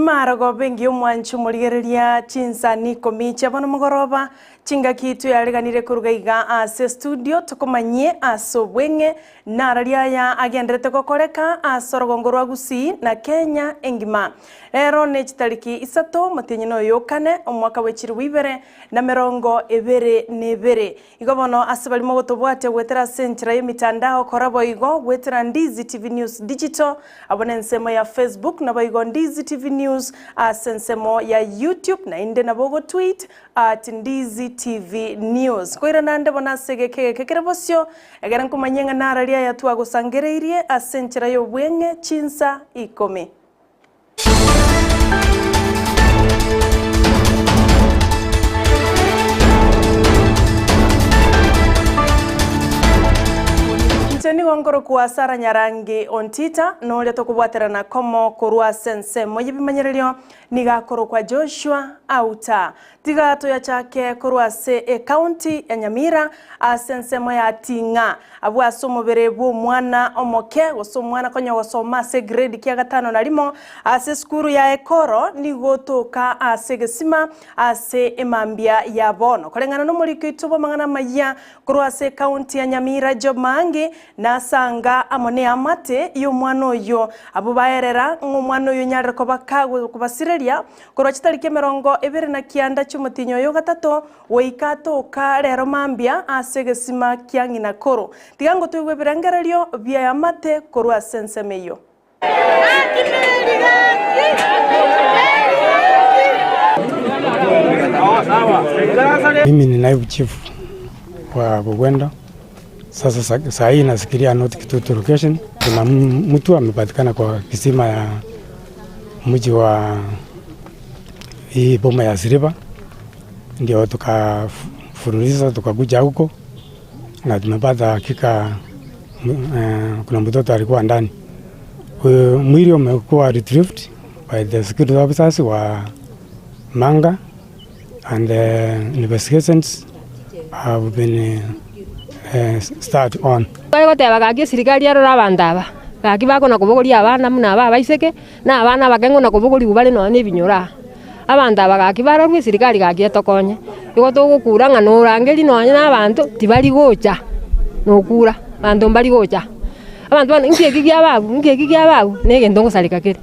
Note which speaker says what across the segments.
Speaker 1: Marago bengi omwanchu murigereria Chinsa Ikomi chabana mugoroba chinga kitu yariganire kurugaiga ase studio tukomanye asobwenge nararia ya agendrete gokoreka asorogongo rwa Gusii na Kenya engima rero ne chitariki isato mutenyino yokane omwaka wechiri wibere na merongo ebere nebere igobono asabalimo gotobwate gwetera sentra yemitandao korabo igo gwetera Ndizi TV News Digital abonensemo ya Facebook na boigo Ndizi TV News asensemo ya YouTube na inde na bogo tweet at Ndizi TV News koira nande bona segeke kekerebosyo egera kumanyenga nararia ya twagosangereirie asentra yo bwenge Chinsa Ikomi. Cheni wangoro kuasara Nyarangi Ontita no le tokubwaterana komo kurua sense moyibimanyerelyo nigakoro kwa Joshua Auta tigato ya chake kurua se county ya Nyamira sense moya tinga abwa somo berebu mwana omoke gosomwana konyo gosoma se grade kia gatano na limo ase skuru ya ekoro nigotoka ase gesima ase emambia ya bono kolengana no muri itubo mangana maya kurua se county ya Nyamira job mangi nasanga amone amate yo mwana oyo abo baerera ng'omwana oyo nyarira kobakago kubasireria korwa chitariki merongo ebere na kianda cy'umutinyo yo gatatu weikatoka rero mambia asegesima kyangina koro tigango twigwe birangereryo bya amate korwa sensemeyo.
Speaker 2: Mimi ni naibu chief wa Bugwendo. Sasa saa hii nasikiria not kitutu location kuna mtu amepatikana kwa kisima ya mji wa hii boma ya Siriba, ndio tukafuruliza tukakuja huko na tumepata hakika kuna mtoto alikuwa ndani. Mwili umekuwa retrieved by the security officers wa Manga and investigations have been start on.
Speaker 3: Kwa tebagage sirikali yaro abandaba gakibako na kubogoria abana muna baiseke na abana bakengo na kubogori bubale no ne binyora abandaba gakibaro rwe sirikali gagietokonye igo tugukura ngano rangeri no anya abantu tibali gocha no kura bantu mbali gocha abantu bana ngiye babu nege ndongo salika kire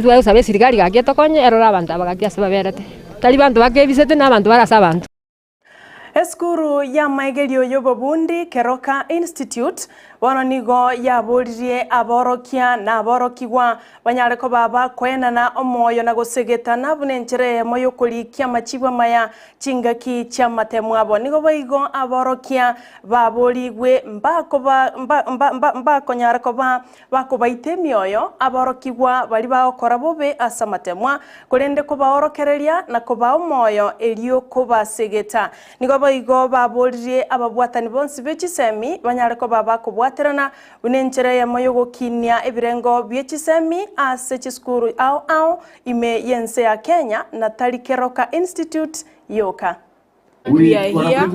Speaker 3: twa sabe sirikali gagietokonye ero abandaba gagiasaba berete tali bantu bakebisete na abantu barasa abantu.
Speaker 1: Eskuru ya maigelio yobobundi Keroka Institute wano nigo ya bolirie aborokia na aborokigwa banyareko baba kwena na omoyo na gosegeta na bunenchere moyo kulikia machibwa maya chingaki cha matemwabo nigo baigo aborokia baboligwe mbako nyareko bako baitemioyo aborokigwa bali baokora bobe asa matemwa kulende ko baorokereria na ko ba omoyo elio ko basegeta nigo baigo babolirie ababwatani bonsi bechisemi banyareko baba kubwaterana bunenchere ya moyo gokinia ebirengo byechisemi ase chiskuru au ime yense ya Kenya na Keroka Institute yoka.
Speaker 4: We are here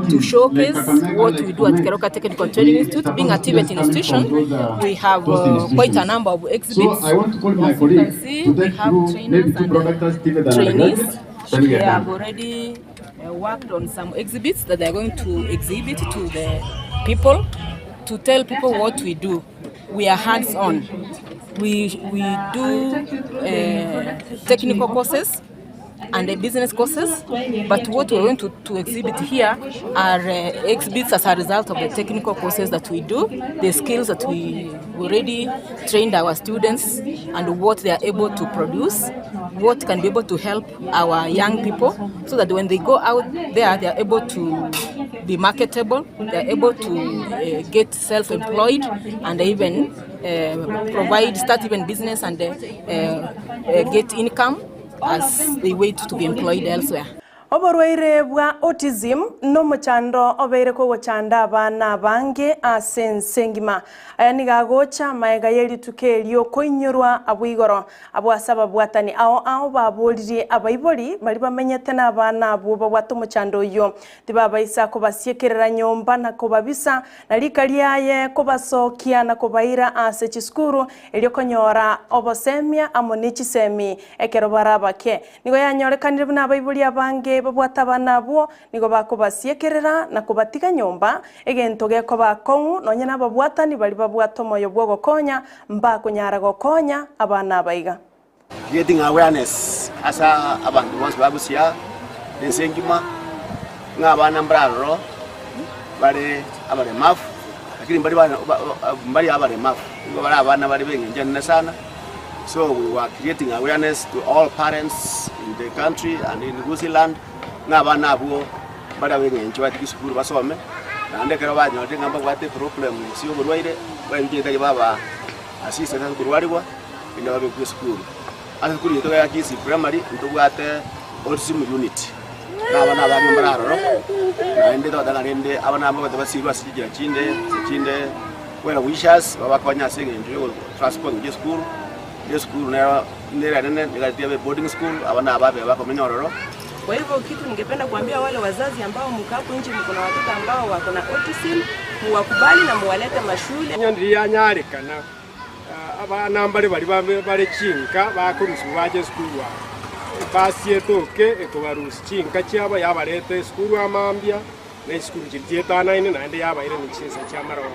Speaker 4: to showcase what we do at Keroka Technical Training Institute. Being a TVET institution, we have quite a number of exhibits. As you can see, we have trainers and trainees. We have already worked on some exhibits that they are going to exhibit to the people, to tell people what we do. We are hands-on. We do technical courses and business courses, but what we're going to exhibit here are exhibits as a result of the technical courses that we do, the skills that we already trained our students and what they are able to produce, what can be able to help our young people so that when they go out there, they are able to be marketable, they are able to get self-employed and even start even business and get income as they wait to be employed elsewhere.
Speaker 1: Oborwaire bwa autism no muchando obeire ko gochanda abana bange asense ngima aya nigagocha maega yeri tukelio koinyorwa abwigoro abwasaba bwatani ao babolirie abaibori bari bamenyete n'abana abo babwato muchando yo tibabaisa ko basiekerera nyomba na ko babisa na likaliaye ko basokia na ko baira ase chiskuru elio konyora OBOSEMIA amonichi semi ekero barabake nigo yanyorekanire n'abaibori abange babwata abana abo nigo bakobasiekerera na kubatiga nyomba egento geko bakongu nonye nababwatani bari babwata moyo bwo gokonya mba kunyara gokonya abana baiga
Speaker 5: creating awareness asa abantu bonse bagusia ensengima ngabana mbraro bari abare mafu lakini bari abare mafu bari abana bari bengenjana sana. So we were creating awareness to all parents in the country and in Gusii land ngabana abo bari bengenjwa tikisukuru basome nande kero banyote ngamba kwate problem sio burwaire banjeta baba asisa na kurwarigwa ina babe kusukuru asa kuri to ya Kisii primary ntubwate autism unit nabana babe mbararo nande to dagarende abana abo basirwa sijira chinde wera wishers babakonya sengenjo transport nge school na nera nene nikatia boarding school abana ababe bakomenyororo.
Speaker 6: Kwa hivyo kitu ningependa kuambia wale wazazi ambao mko hapo nje mko na watoto ambao wako na autism muwakubali na muwalete mashule.
Speaker 7: Nyondi yanyarikana abana mbali bari chinka bakurusu baje skulu basietoke ekobarusi chinka cyaba yabarete skulu amambya na skulu cyetana ine nande yabaire ni chinsa cyamarawa.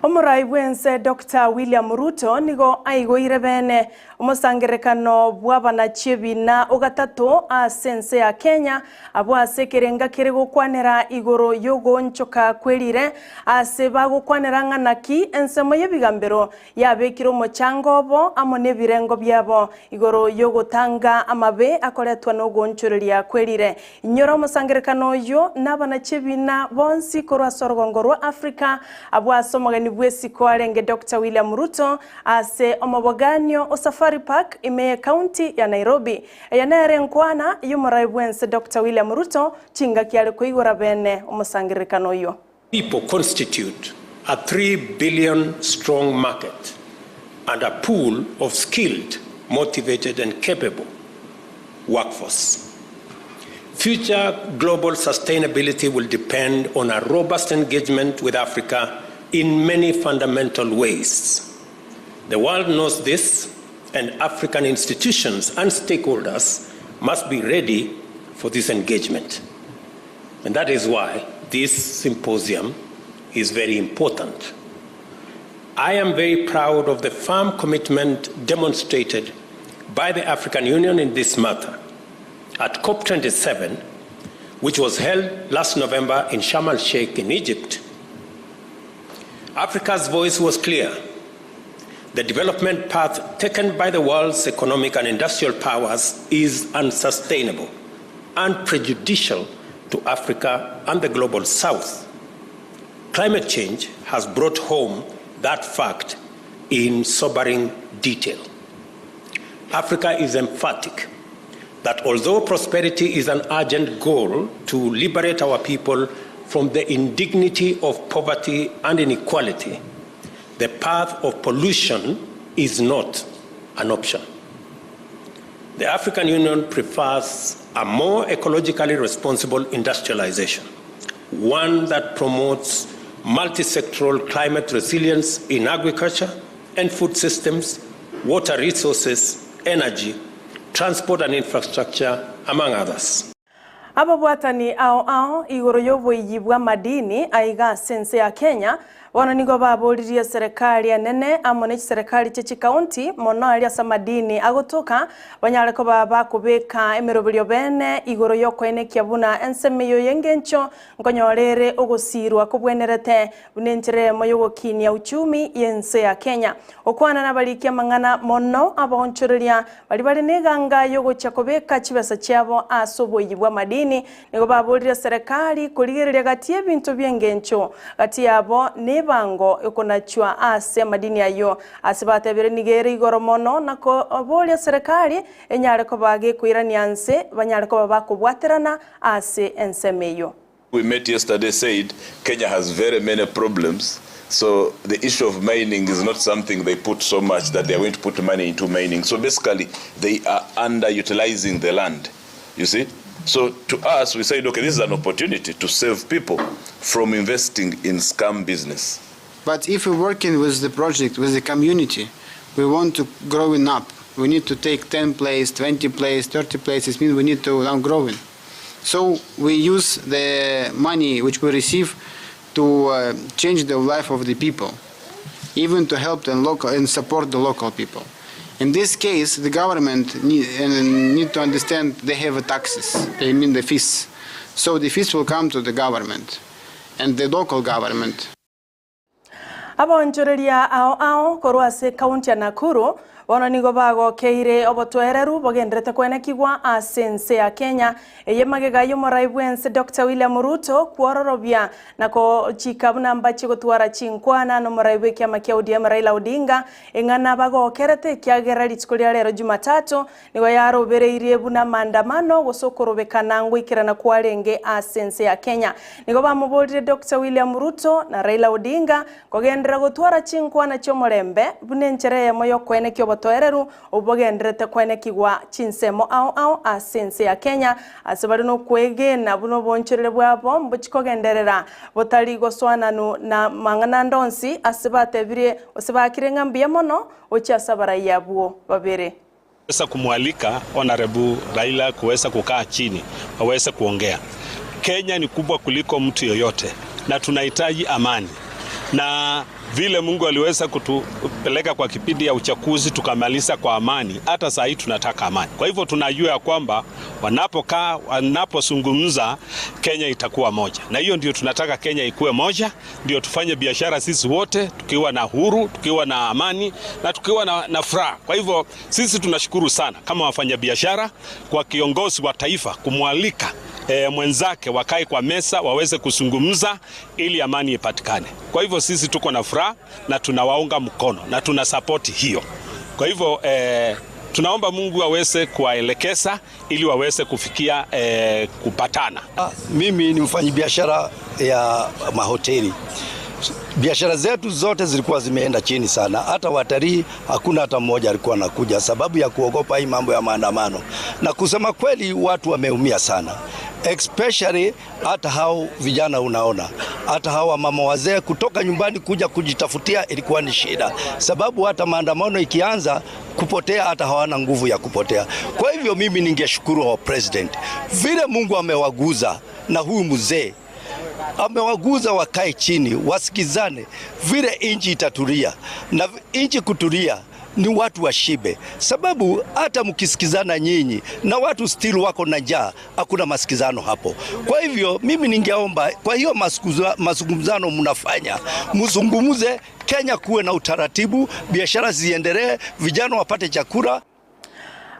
Speaker 1: Omurai bwense Dr. William Ruto nigo aigoire bene umusangerekano bwabana chebina ogatatu asense ya Kenya abwasekerenga kire gukwanera igoro yogonchoka kwerire ase bagukwanera nganaki ensemo yebigambero yabekiro mochangobo amone birengo byabo igoro yogotanga amabe akoretwa no gonchoreria kwerire inyoro umusangerekano yo nabana chebina bonsi korwa sorgongorwa Africa abwasomogani bwesi kwarenge Dr. William Ruto ase omoboganyo o Safari Park Amayia County ya Nairobi yanere nkwana yumurai bwense Dr. William Ruto chinga kyale koigora bene omusangirikano yo.
Speaker 8: People constitute a 3 billion strong market and a pool of skilled, motivated and capable workforce. Future global sustainability will depend on a robust engagement with Africa in many fundamental ways. The world knows this, and African institutions and stakeholders must be ready for this engagement. And that is why this symposium is very important. I am very proud of the firm commitment demonstrated by the African Union in this matter at COP27, which was held last November in Sharm el-Sheikh in Egypt. Africa's voice was clear. The development path taken by the world's economic and industrial powers is unsustainable and prejudicial to Africa and the global South. Climate change has brought home that fact in sobering detail. Africa is emphatic that although prosperity is an urgent goal to liberate our people from the indignity of poverty and inequality, the path of pollution is not an option. The African Union prefers a more ecologically responsible industrialization, one that promotes multi-sectoral climate resilience in agriculture and food systems, water resources, energy, transport and infrastructure, among others.
Speaker 1: Ababwatani ao igoro yoboyibwa madini aiga sense ya Kenya wana nigo babolirie serikali ya nene amone serikali chechi county mono alia samadini agotoka banyareko baba kubeka emerobelio bene igoro yokwene kiabuna ensemeyo yengencho nkonyorere ogosirwa kubwenerete bunentere moyo kinia uchumi yense ya Kenya okwana nabalikia mangana mono abonchoreria bali neganga yogo chakobeka chibesa cyabo asoboyibwa madini nigo babolirie serikali kuligereria gatie bintu byengencho gati yabo ne mibango ikonachwa ase madini ayo asibatebire nigere igoro mono nako obolia serikali enyare ko bage kuirania nse banyare ko bakubwaterana ase ensemeyo.
Speaker 9: We met yesterday said Kenya has very many problems. So the issue of mining is not something they put so much that they are going to put money into mining. So basically, they are underutilizing the land, you see. So to us, we said, okay, this is an opportunity to save people from investing in scam business.
Speaker 10: But if we're working with the project, with the community, we want to growing up. We need to take 10 places, 20 places, 30 places, means we need to now growing. So we use the money which we receive to change the life of the people, even to help the local and support the local people. In this case, the government need to understand they have taxes, I mean the fees. So the fees will come to the government and the local government.
Speaker 1: Abonjoreria ao korwase county ya Nakuru bono nigo bagokeire obotwereru bogendrete kwenekigwa asense ya Kenya eyemagega y'omuraibwense Dr. William Ruto kwororobia nako chikabuna mbachi gotwara chinkwana no muraibwe kiama kia ODM Raila Odinga engana bagokerete kiagera litikulia lero Jumatatu nigo yarobereirie buna maandamano gosokorobekana ngwikirana kwarenge asense ya Kenya nigo bamubolire Dr. William Ruto na Raila Odinga kogendera gotwara chinkwana chomorembe bunenchereye moyo kwenekyo botoereru obogendrete kwenekigwa chinsemo ao asense ya Kenya asibari no kwegena buno boncherere bwabo mbuchikogenderera botari goswananu na mangana ndonsi asibatebire osibakire ngambye mono ochiasabara yabwo babere
Speaker 11: Sasa kumwalika Honorable Raila kuweza kukaa chini waweze kuongea. Kenya ni kubwa kuliko mtu yoyote na tunahitaji amani. Na vile Mungu aliweza kutupeleka kwa kipindi ya uchaguzi tukamaliza kwa amani, hata saa hii tunataka amani. Kwa hivyo tunajua ya kwamba wanapozungumza Kenya itakuwa moja. Na hiyo ndio tunataka Kenya ikuwe moja, ndio tufanye biashara sisi wote tukiwa na huru, tukiwa na amani na tukiwa na furaha. Kwa hivyo sisi tunashukuru sana kama wafanya biashara kwa kiongozi wa taifa kumwalika mwenzake wakae kwa mesa waweze kuzungumza ili amani ipatikane. Kwa hivyo sisi tuko na furaha na tunawaunga mkono na tuna support hiyo. Kwa hivyo tunaomba Mungu aweze kuwaelekeza ili waweze kufikia kupatana.
Speaker 12: Mimi ni mfanyabiashara ya mahoteli. Biashara zetu zote zilikuwa zimeenda chini sana. Hata watalii hakuna hata mmoja alikuwa anakuja sababu ya kuogopa hii mambo ya maandamano. Na kusema kweli watu wameumia sana. Especially hata hao vijana unaona. Hata hao mama wazee kutoka nyumbani kuja kujitafutia ilikuwa ni shida. Sababu hata maandamano ikianza kupotea hata hawana nguvu ya kupotea. Kwa hivyo mimi ningeshukuru wa president. Vile Mungu amewaguza na huyu mzee amewaguza wakae chini, wasikizane, vile inchi itatulia. Na inchi kutulia ni watu washibe. Sababu hata mkisikizana nyinyi na watu still wako na njaa, hakuna masikizano hapo. Kwa hivyo mimi ningeomba kwa hiyo mazungumzano mnafanya, mzungumuze Kenya kuwe na utaratibu, biashara ziendelee, vijana wapate chakula.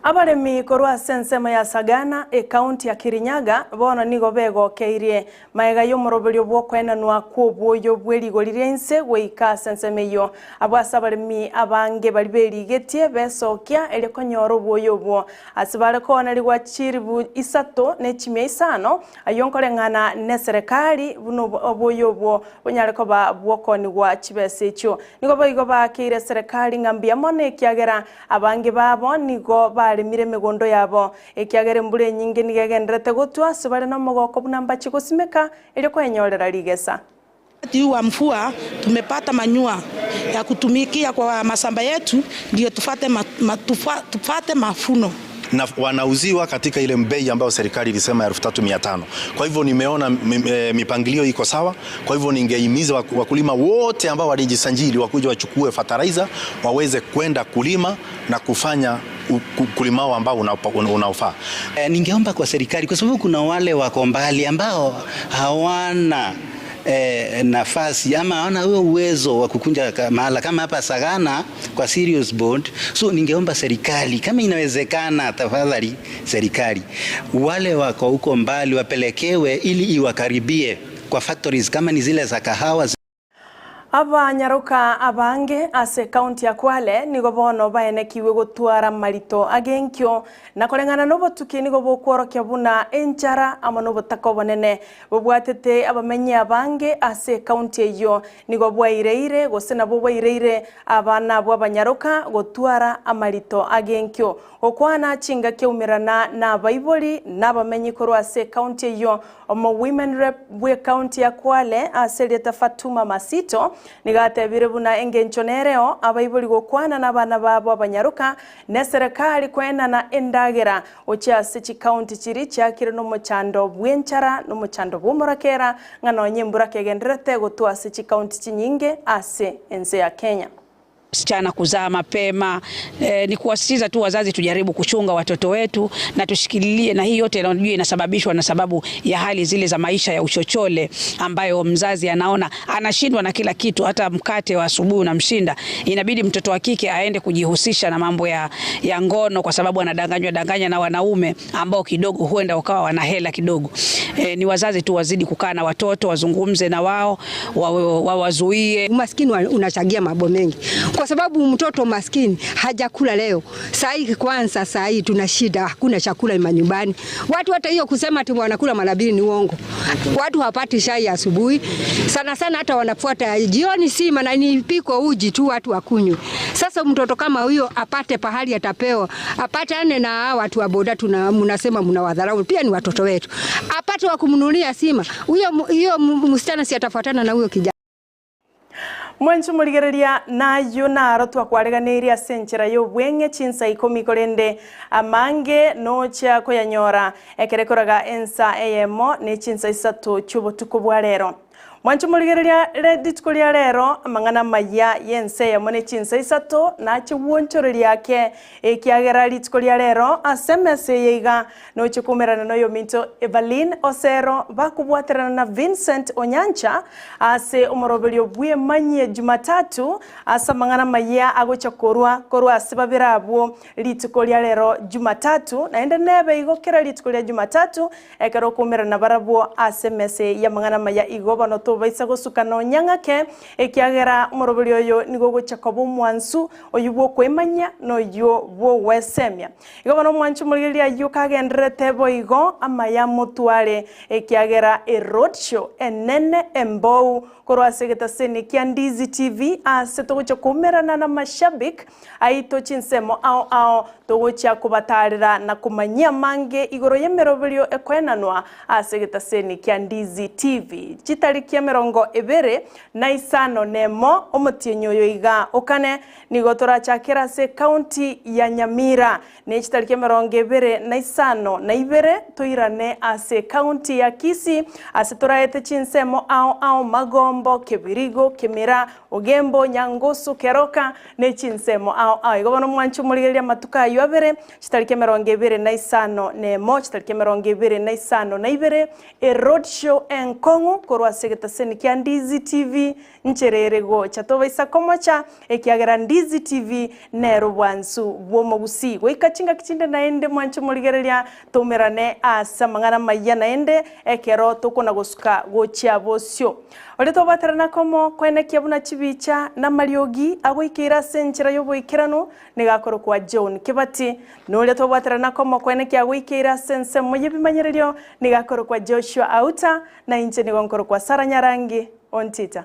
Speaker 1: Abaremi korwa sensema ya Sagana county ya Kirinyaga bono nigo bego keirie maega y'omoroberio bwokwenanwa kwobwoyo bwerigorirense weika sensemeyo abwasabaremi abange bali berigetie besokia ele konyoro bwoyo bwo asibare kona ligwa chiribu isato ne chimia isano ayonkore ngana ne serikali buno obwoyo bwo bonyare ko ba bwokoni gwa chibesecho nigo boigo ba keire serikali ngambia mone kiagera abange babo nigo ba mire megondo yabo ekiagere mbure nyinge nigegendrete gotwa sibare no mogoko bunamba chikosimeka ile kwenyorera ligesa
Speaker 13: wa mvua tumepata manyua ya kutumikia kwa masamba yetu ndio tufate mafuno
Speaker 14: na wanauziwa katika ile bei ambayo serikali ilisema 3500. Kwa hivyo nimeona mipangilio iko sawa. Kwa hivyo ningehimiza wakulima wote ambao walijisajili wakuja wachukue fertilizer waweze kwenda kulima na kufanya kulima ambao unaofaa.
Speaker 15: Ningeomba kwa serikali kwa sababu kuna wale wako mbali ambao hawana nafasi ama hawana huo uwezo wa kukunja mahala kama hapa Sagana kwa serious bond. So ningeomba serikali kama inawezekana, tafadhali serikali wale wako huko mbali wapelekewe ili iwakaribie kwa factories kama ni zile za kahawa.
Speaker 1: Abanyaruka abange ase county ya Kwale nigo bono baenekiwe gutwara marito agenkyo na kolengana nobotuki nigo bokworokia buna enchara ama nobotako bonene bobwatete abamenyi abange ase county eyo nigo bwaireire gosena bwaireire abana bw'abanyaruka gutwara amarito agenkyo okwana chinga keumirana na baiboli n'abamenyi korwa ase county eyo omo women rep bwe county ya Kwale ase Leta Fatuma Masito nigatebire buna engencho nereo abaiboli gokwana n'abana babo abanyaruka ne serikali kwena na endagera ochiase chi county chiri cyakire no muchando bwenchara no muchando bw'umurakera ngano nyembura kegenderete gotwase chi county chinyinge ase enze ya Kenya.
Speaker 16: Msichana kuzaa mapema ni kuwasisitiza tu wazazi tujaribu kuchunga watoto wetu na tushikililie, na hii yote unajua inasababishwa na sababu ya hali zile za maisha ya uchochole ambayo mzazi anaona anashindwa na kila kitu, hata mkate wa asubuhi unamshinda. Inabidi mtoto wa kike aende kujihusisha na mambo ya ngono kwa sababu anadanganywa na wanaume ambao kidogo huenda wakawa wana hela kidogo. Ni wazazi tu wazidi kukaa na watoto, wazungumze na wao, wawazuie.
Speaker 17: Umaskini unachagia mambo mengi. Kwa sababu mtoto maskini hajakula leo. Saa hii tuna shida, hakuna chakula manyumbani. Watu hata hiyo kusema ati wanakula mara mbili ni uongo. Watu hawapati chai asubuhi. Sana hata wanafuata jioni sima na nipiko uji tu watu wakunywe. Sasa mtoto kama huyo apate pahali atapewa, apatane na watu wa boda mnasema mnawadharau, pia ni watoto wetu. Apate wa kumnunulia sima. Huyo msichana si atafuatana na huyo kijana.
Speaker 1: Mwenchu muligereria nayo naro twakwareganiria senchera yo bwenge Chinsa Ikomi korende amange nocha koyanyora ekerekoraga ensa eyemo ne Chinsa isato chubo tukubwa rero. Mwanchu muligereria reditkulia rero amangana maya yense ya mone Chinsa isato na chiwonchoro lyake ekiagera litkulia rero asemese yeiga no chikumerana no yominto Evelyn Osero bakubwaterana na Vincent Onyancha ase umorobelio bwe manye Jumatatu asa mangana maya agocha korwa sibabirabo litkulia rero Jumatatu na ende nebe igokera litkulia Jumatatu ekero kumerana barabo asemese ya mangana maya igoba no baisa gusukana Nyangake ekiagera umorobelio yo nigo gochakobo mwansu oyubwo kwemanya no yo bo wesemia igo bano mwanchu muligeria yo kagendrete boigo amaya mutware ekiagera roadshow enene embou korwa segeta seni kia Ndizi TV ase togocha kumerana na mashabik aito chinsemo ao togocha kubatarira na kumanyia mange igoro yemerobelio ekwenanwa asegeta seni kia Ndizi TV chitarikia merongo ebere na isano nemo omotienyo yoiga okane nigotora chakera se county ya Nyamira ne chitarikia merongo ebere na isano na ibere toirane ase county ya Kisii ase toraete chinsemo ao magombo kebirigo kemira ogembo nyangosu keroka ne chinsemo ao igobono mwanchu muligeria matuka yobere chitarikia merongo ebere na isano nemo chitarikia merongo ebere na isano na ibere roadshow enkongu korwa segeta seni kia Ndizi TV nchererego chatoba isakomocha ekiagera Ndizi TV nero bwansu bwomo Gusii goikachinga kichinde naende mwanchu muligereria tomerane asa mangana maya naende ekero tokona gosuka gochia bosio oleto baterana komo kwenekia buna chibicha na mariogi agoikira senchera yoboikirano negakoro kwa John Kibati noleto baterana komo kwenekia agoikira sense moyebimanyererio negakoro kwa Joshua Auta na inche nigonkoro kwa Nyarangi Ontita.